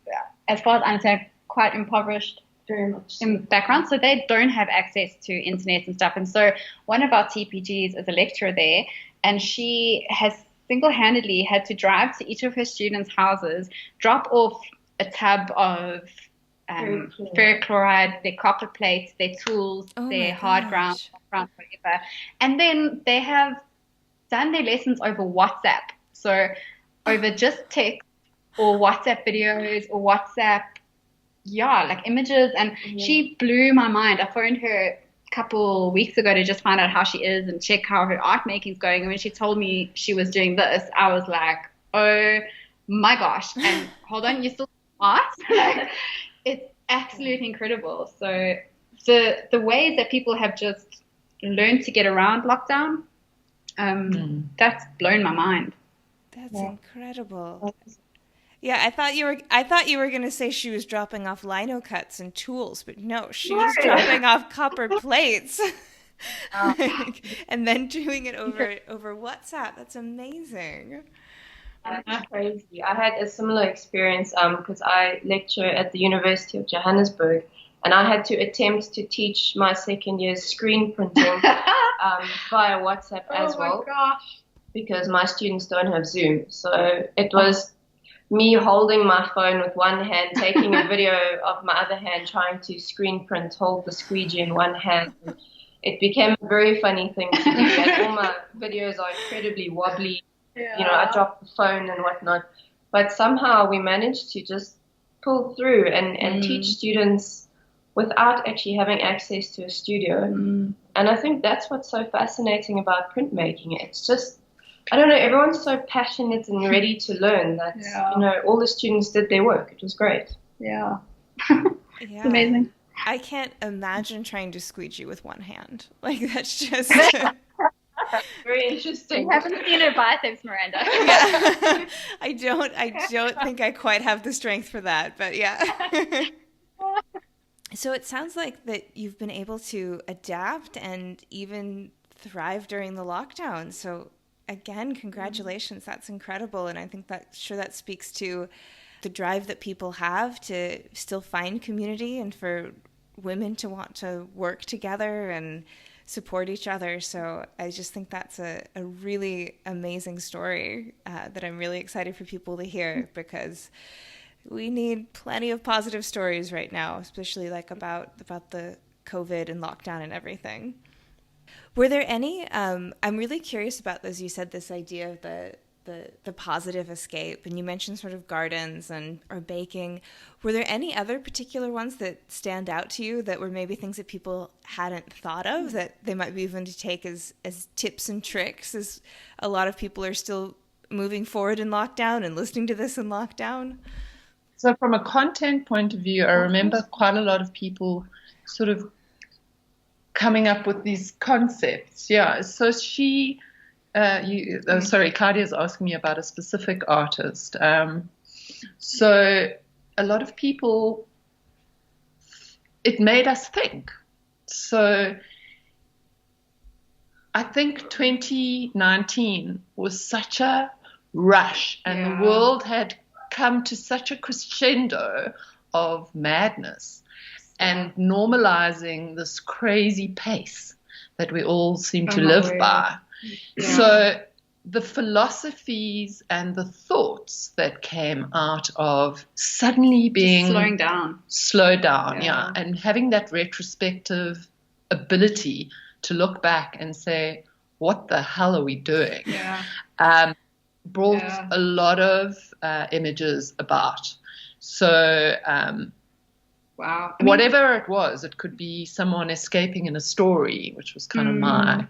as far as I understand, quite impoverished Very much in background, so they don't have access to internet and stuff. And so one of our TPGs is a lecturer there, and she has single-handedly had to drive to each of her students' houses, drop off a tub of ferric chloride, their copper plates, their tools, their hard ground, whatever. And then they have done their lessons over WhatsApp. So over just text or WhatsApp videos or WhatsApp, like images. And she blew my mind. I phoned her a couple weeks ago to just find out how she is and check how her art making is going. And when she told me she was doing this, I was like, oh my gosh. And hold on, you still art? It's absolutely incredible. So the ways that people have just learned to get around lockdown, that's blown my mind. That's incredible. Yeah, I thought you were going to say she was dropping off lino cuts and tools, but no, she was dropping off copper plates. And then doing it over WhatsApp. That's amazing. That's crazy. I had a similar experience because I lecture at the University of Johannesburg, and I had to attempt to teach my second year's screen printing via WhatsApp as well. Gosh. Because my students don't have Zoom. So it was me holding my phone with one hand, taking a video of my other hand, trying to screen print, hold the squeegee in one hand. It became a very funny thing to do, and all my videos are incredibly wobbly. Yeah. You know, I dropped the phone and whatnot. But somehow we managed to just pull through and teach students without actually having access to a studio. And I think that's what's so fascinating about printmaking. It's just, I don't know, everyone's so passionate and ready to learn that, you know, all the students did their work. It was great. Yeah. It's amazing. I can't imagine trying to squeegee with one hand. Like, that's just... Very interesting. You haven't seen her biceps, Miranda. Yeah. I don't think I quite have the strength for that, but yeah. So it sounds like that you've been able to adapt and even thrive during the lockdown. So again, congratulations. That's incredible. And I think that speaks to the drive that people have to still find community and for women to want to work together and support each other. So I just think that's a really amazing story that I'm really excited for people to hear, because we need plenty of positive stories right now, especially like about the COVID and lockdown and everything. Were there any, I'm really curious about this, you said this idea of the positive escape, and you mentioned sort of gardens or baking. Were there any other particular ones that stand out to you that were maybe things that people hadn't thought of that they might be even to take as tips and tricks, as a lot of people are still moving forward in lockdown and listening to this in lockdown? So from a content point of view, I remember quite a lot of people sort of coming up with these concepts. Yeah. So Claudia's asking me about a specific artist. So a lot of people, it made us think. So I think 2019 was such a rush, and the world had come to such a crescendo of madness and normalizing this crazy pace that we all seem to live by. So the philosophies and the thoughts that came out of suddenly being slowed down, and having that retrospective ability to look back and say, what the hell are we doing? Brought a lot of images about. So wow. Whatever it was, it could be someone escaping in a story, which was kind of mine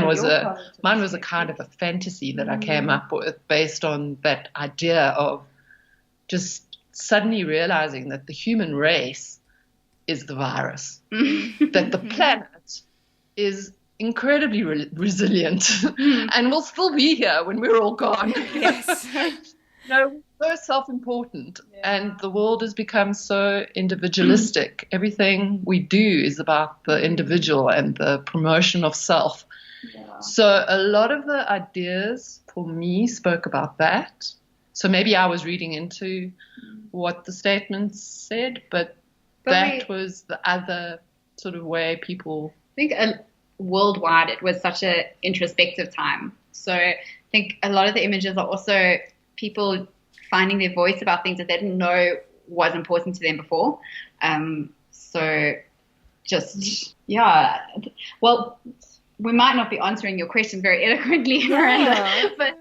was a kind of a fantasy that I came up with based on that idea of just suddenly realizing that the human race is the virus, that the planet is incredibly resilient and will still be here when we're all gone. Yes. We're so self-important, and the world has become so individualistic. Everything we do is about the individual and the promotion of self. So a lot of the ideas for me spoke about that. So maybe I was reading into what the statements said, but that was the other sort of way people... I think worldwide it was such an introspective time. So I think a lot of the images are also people finding their voice about things that they didn't know was important to them before. Well, we might not be answering your question very eloquently, Miranda, but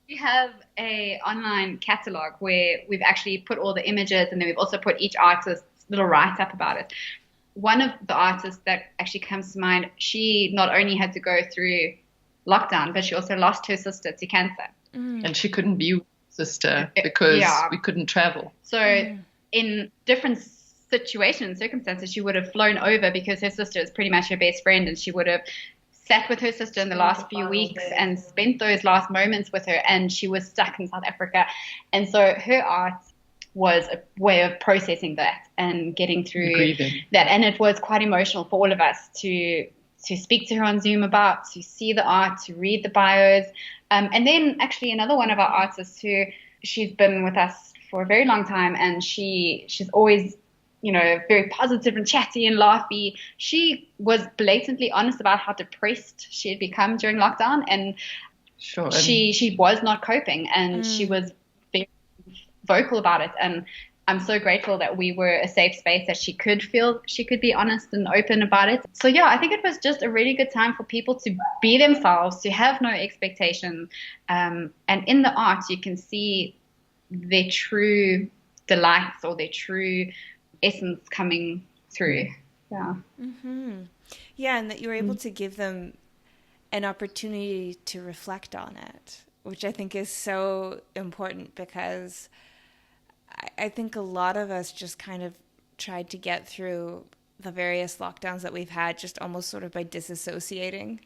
we have a online catalog where we've actually put all the images, and then we've also put each artist's little write-up about it. One of the artists that actually comes to mind, she not only had to go through lockdown, but she also lost her sister to cancer. And she couldn't be with her sister because we couldn't travel. So in different situations, circumstances, she would have flown over because her sister is pretty much her best friend, and she would have sat with her sister in the last few weeks and spent those last moments with her, and she was stuck in South Africa. And so her art was a way of processing that and getting through that. And it was quite emotional for all of us to speak to her on Zoom about, to see the art, to read the bios. And then actually another one of our artists who she's been with us for a very long time, and she's always, very positive and chatty and laughy. She was blatantly honest about how depressed she had become during lockdown, and she was not coping, and she was very vocal about it. And I'm so grateful that we were a safe space that she could be honest and open about it. So I think it was just a really good time for people to be themselves, to have no expectation. And in the art, you can see their true delights or their true essence coming through. Yeah. Mm-hmm. Yeah, and that you were able to give them an opportunity to reflect on it, which I think is so important, because I think a lot of us just kind of tried to get through the various lockdowns that we've had just almost sort of by disassociating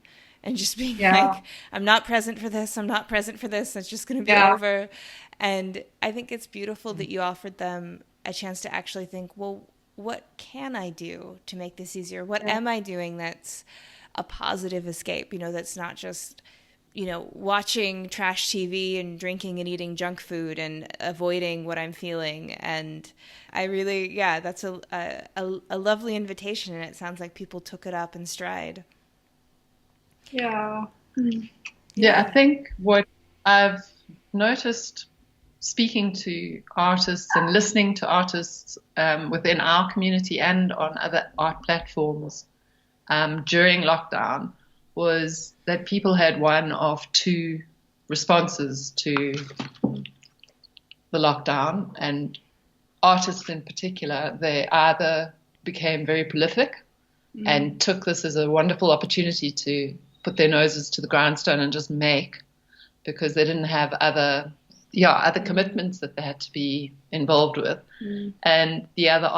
and just being like, I'm not present for this, it's just going to be over. And I think it's beautiful that you offered them a chance to actually think, well, what can I do to make this easier? What am I doing that's a positive escape, that's not just watching trash TV and drinking and eating junk food and avoiding what I'm feeling. And I really, that's a lovely invitation, and it sounds like people took it up in stride. Yeah. Yeah, I think what I've noticed speaking to artists and listening to artists within our community and on other art platforms during lockdown was that people had one of two responses to the lockdown, and artists in particular, they either became very prolific and took this as a wonderful opportunity to put their noses to the grindstone and just make, because they didn't have other commitments that they had to be involved with. And the other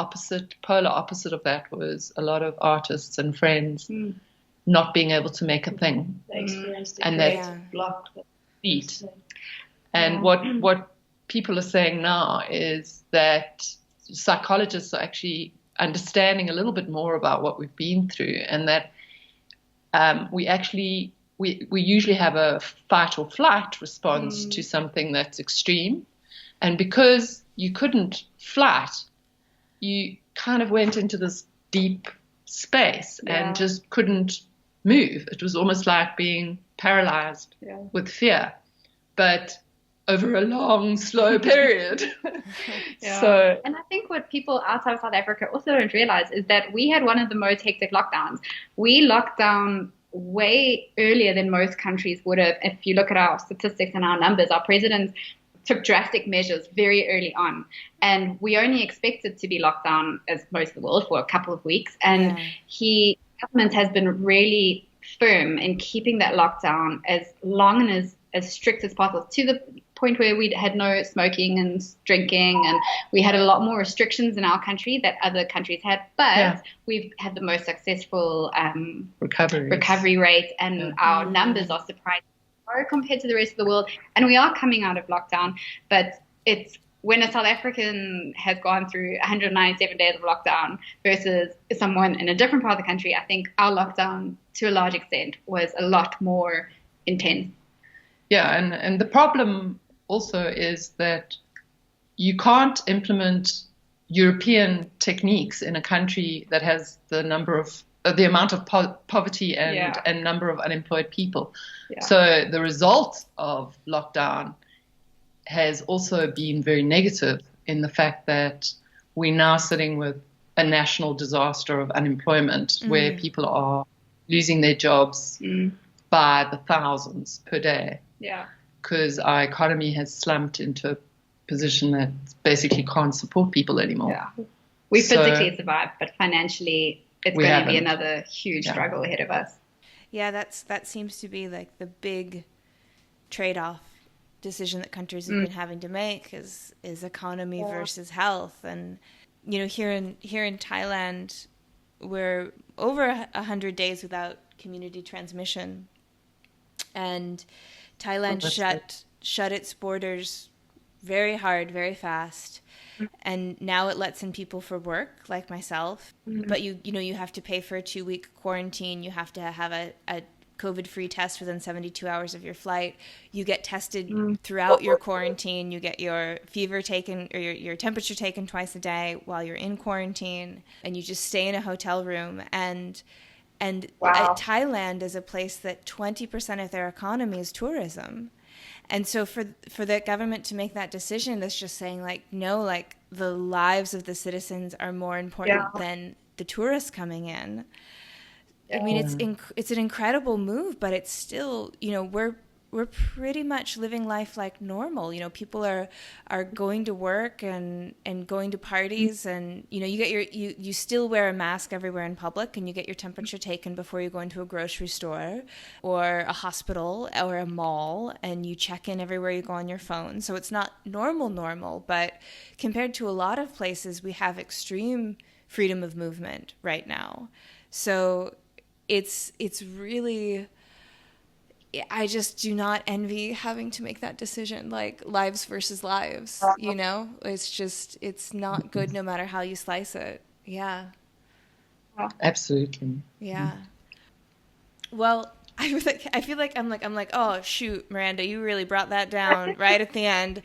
polar opposite of that was a lot of artists and friends not being able to make a thing. They experienced and that block. Beat. And what people are saying now is that psychologists are actually understanding a little bit more about what we've been through, and that we usually have a fight or flight response to something that's extreme. And because you couldn't flight, you kind of went into this deep space and just couldn't move. It was almost like being paralyzed with fear, but over a long, slow period. So, and I think what people outside of South Africa also don't realize is that we had one of the most hectic lockdowns. We locked down way earlier than most countries would have. If you look at our statistics and our numbers, our president took drastic measures very early on, and we only expected to be locked down, as most of the world, for a couple of weeks. And government has been really firm in keeping that lockdown as long and as strict as possible, to the point where we had no smoking and drinking, and we had a lot more restrictions in our country that other countries had, but we've had the most successful recovery rate, and our numbers are surprising compared to the rest of the world. And we are coming out of lockdown, but it's when a South African has gone through 197 days of lockdown versus someone in a different part of the country, I think our lockdown, to a large extent, was a lot more intense. Yeah, and the problem also is that you can't implement European techniques in a country that has the amount of poverty and number of unemployed people. Yeah. So the result of lockdown has also been very negative in the fact that we're now sitting with a national disaster of unemployment where people are losing their jobs by the thousands per day. Yeah. Because our economy has slumped into a position that basically can't support people anymore. Yeah. We physically survived, but financially it's going to be another huge struggle ahead of us. Yeah, that seems to be like the big trade-off decision that countries have been having to make is economy versus health. And here in Thailand, we're over 100 days without community transmission, and Thailand shut its borders very hard, very fast. And now it lets in people for work, like myself. But you have to pay for a 2-week quarantine. You have to have a COVID-free test within 72 hours of your flight. You get tested throughout your quarantine. You get your fever taken, or your temperature taken twice a day while you're in quarantine. And you just stay in a hotel room. And Thailand is a place that 20% of their economy is tourism. And so for the government to make that decision, that's just saying, like, no, like, the lives of the citizens are more important than the tourists coming in. I mean, it's an incredible move, but it's still, we're pretty much living life like normal. People are going to work and going to parties, and you still wear a mask everywhere in public, and you get your temperature taken before you go into a grocery store or a hospital or a mall, and you check in everywhere you go on your phone. So it's not normal, but compared to a lot of places, we have extreme freedom of movement right now. So it's really, I just do not envy having to make that decision, like lives versus lives, it's not good no matter how you slice it. Yeah. Absolutely. Yeah. Well, I feel like I'm like, oh shoot, Miranda, you really brought that down right at the end.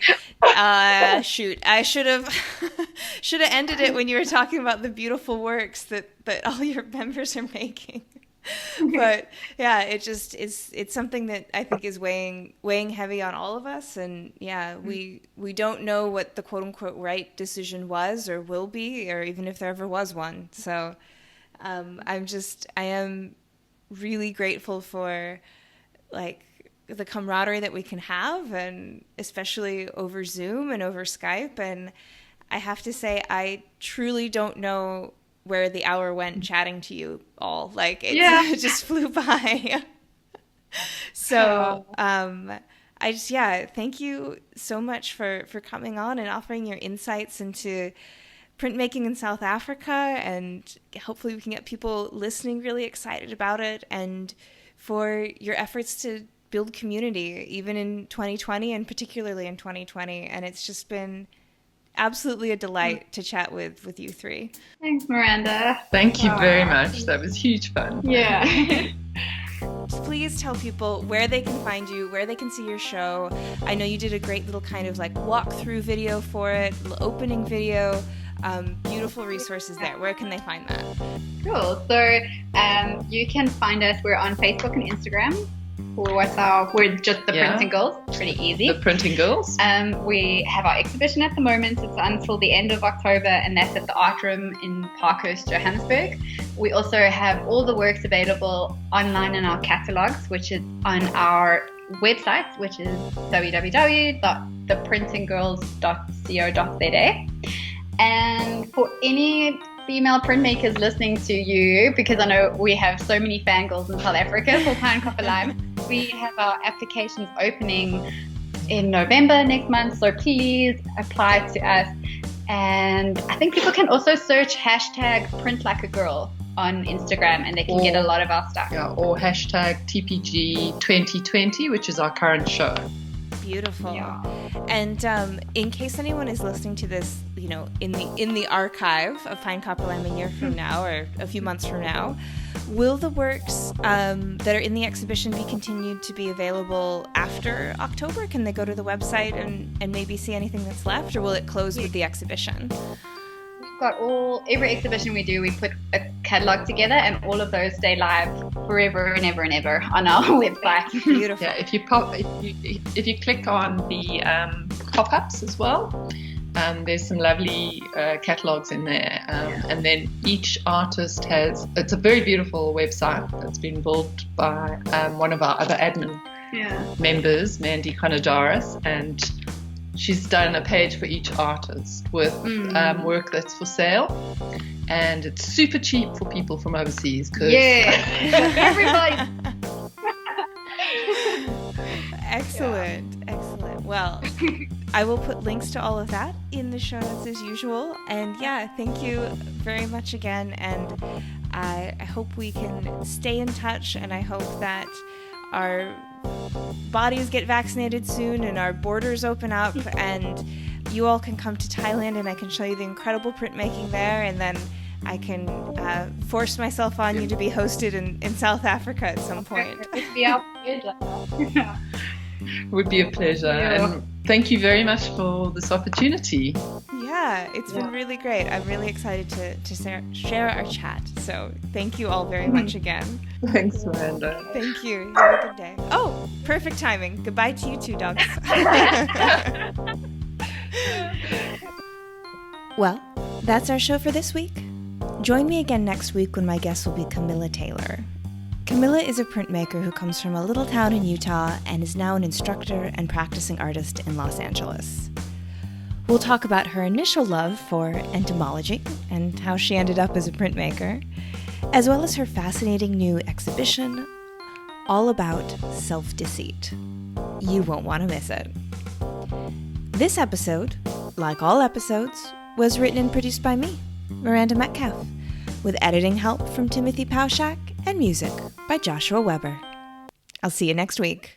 Shoot, I should have ended it when you were talking about the beautiful works that all your members are making. But yeah, it's something that I think is weighing heavy on all of us. And we don't know what the quote unquote right decision was or will be, or even if there ever was one. So I am really grateful for like the camaraderie that we can have, and especially over Zoom and over Skype. And I have to say, I truly don't know where the hour went chatting to you all. Like, it just flew by. So thank you so much for coming on and offering your insights into printmaking in South Africa, and hopefully we can get people listening really excited about it, and for your efforts to build community, even in 2020 and particularly in 2020. And it's just been absolutely a delight to chat with you three. Thanks, Miranda. Thank you very much. That was huge fun. Yeah. Please tell people where they can find you, where they can see your show. I know you did a great little kind of like walkthrough video for it, opening video. Beautiful resources there. Where can they find that? Cool. So you can find us. We're on Facebook and Instagram. We're just the Printing Girls. Pretty easy. The Printing Girls. We have our exhibition at the moment. It's until the end of October, and that's at the Art Room in Parkhurst, Johannesburg. We also have all the works available online in our catalogs, which is on our website, which is www.theprintinggirls.co.za. And for any female printmakers listening to you, because I know we have so many fangirls in South Africa for Pine Copper Lime, we have our applications opening in November next month, so please apply to us. And I think people can also search hashtag print like a girl on Instagram, and they can get a lot of our stuff. Yeah, or hashtag TPG 2020, which is our current show. Beautiful. Yeah. And in case anyone is listening to this, you know, in the archive of Pine Copper Lime a year from now or a few months from now, will the works that are in the exhibition be continued to be available after October? Can they go to the website and maybe see anything that's left, or will it close with the exhibition? We've got every exhibition we do, we put a catalog together, and all of those stay live forever and ever and ever on our website. Beautiful. Yeah, if you click on the pop-ups as well, there's some lovely catalogs in there, and then each artist it's a very beautiful website that's been built by one of our other admin members, Mandy Conadaris, and she's done a page for each artist with work that's for sale, and it's super cheap for people from overseas. Everybody. Excellent. Well, I will put links to all of that in the show notes as usual. And thank you very much again. And I hope we can stay in touch, and I hope that our bodies get vaccinated soon and our borders open up and you all can come to Thailand and I can show you the incredible printmaking there, and then I can force myself on you to be hosted in South Africa at some point. Would be a pleasure. And thank you very much for this opportunity. Yeah, it's been really great. I'm really excited to share our chat. So thank you all very much again. Thanks, Miranda. Thank you. Have a good day. Oh, perfect timing. Goodbye to you too, dogs. Well, that's our show for this week. Join me again next week when my guest will be Camilla Taylor. Camilla is a printmaker who comes from a little town in Utah and is now an instructor and practicing artist in Los Angeles. We'll talk about her initial love for entomology and how she ended up as a printmaker, as well as her fascinating new exhibition, all about self-deceit. You won't want to miss it. This episode, like all episodes, was written and produced by me, Miranda Metcalf, with editing help from Timothy Pauschak and music by Joshua Weber. I'll see you next week.